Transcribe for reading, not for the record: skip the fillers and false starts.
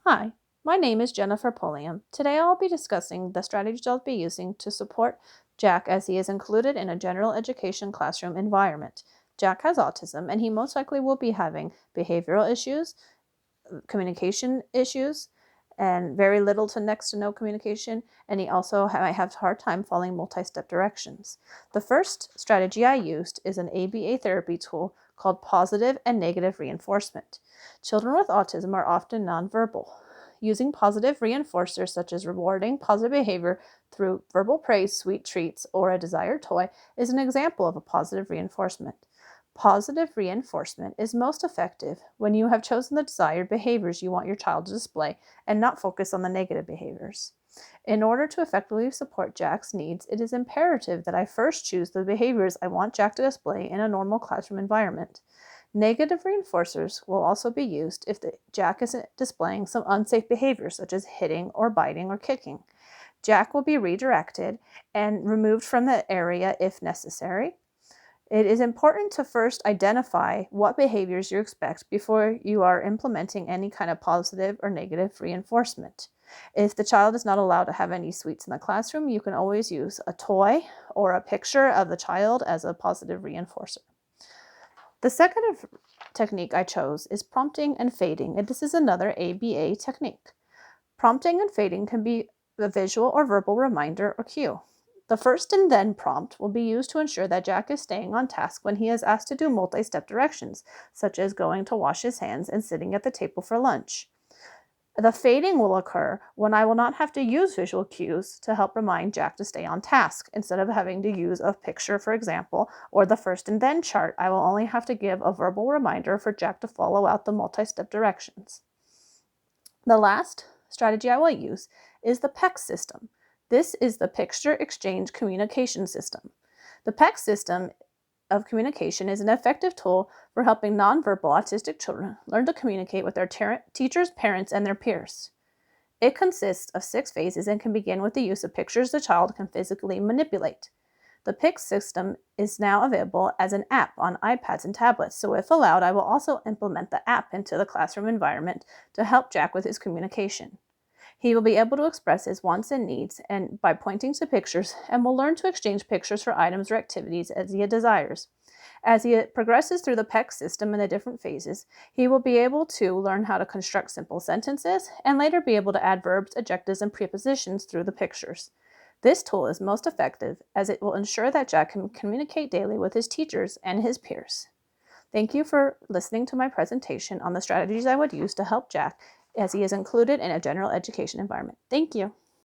Hi, my name is Jennifer Pulliam. Today I'll be discussing the strategies I'll be using to support Jack as he is included in a general education classroom environment. Jack has autism and he most likely will be having behavioral issues, communication issues, and very little to next to no communication, and he also might have a hard time following multi-step directions. The first strategy I used is an ABA therapy tool called positive and negative reinforcement. Children with autism are often nonverbal. Using positive reinforcers such as rewarding positive behavior through verbal praise, sweet treats, or a desired toy is an example of a positive reinforcement. Positive reinforcement is most effective when you have chosen the desired behaviors you want your child to display and not focus on the negative behaviors. In order to effectively support Jack's needs, it is imperative that I first choose the behaviors I want Jack to display in a normal classroom environment. Negative reinforcers will also be used if Jack is displaying some unsafe behaviors such as hitting or biting or kicking. Jack will be redirected and removed from the area if necessary. It is important to first identify what behaviors you expect before you are implementing any kind of positive or negative reinforcement. If the child is not allowed to have any sweets in the classroom, you can always use a toy or a picture of the child as a positive reinforcer. The second technique I chose is prompting and fading, and this is another ABA technique. Prompting and fading can be a visual or verbal reminder or cue. The first and then prompt will be used to ensure that Jack is staying on task when he is asked to do multi-step directions, such as going to wash his hands and sitting at the table for lunch. The fading will occur when I will not have to use visual cues to help remind Jack to stay on task. Instead of having to use a picture, for example, or the first and then chart, I will only have to give a verbal reminder for Jack to follow out the multi-step directions. The last strategy I will use is the PEX system. This is the Picture Exchange Communication System. The PEX system of communication is an effective tool for helping nonverbal autistic children learn to communicate with their teachers, parents, and their peers. It consists of 6 phases and can begin with the use of pictures the child can physically manipulate. The PIC system is now available as an app on iPads and tablets, so if allowed, I will also implement the app into the classroom environment to help Jack with his communication. He will be able to express his wants and needs and by pointing to pictures and will learn to exchange pictures for items or activities as he desires. As he progresses through the PEC system in the different phases, he will be able to learn how to construct simple sentences and later be able to add verbs, adjectives, and prepositions through the pictures. This tool is most effective as it will ensure that Jack can communicate daily with his teachers and his peers. Thank you for listening to my presentation on the strategies I would use to help Jack as he is included in a general education environment. Thank you.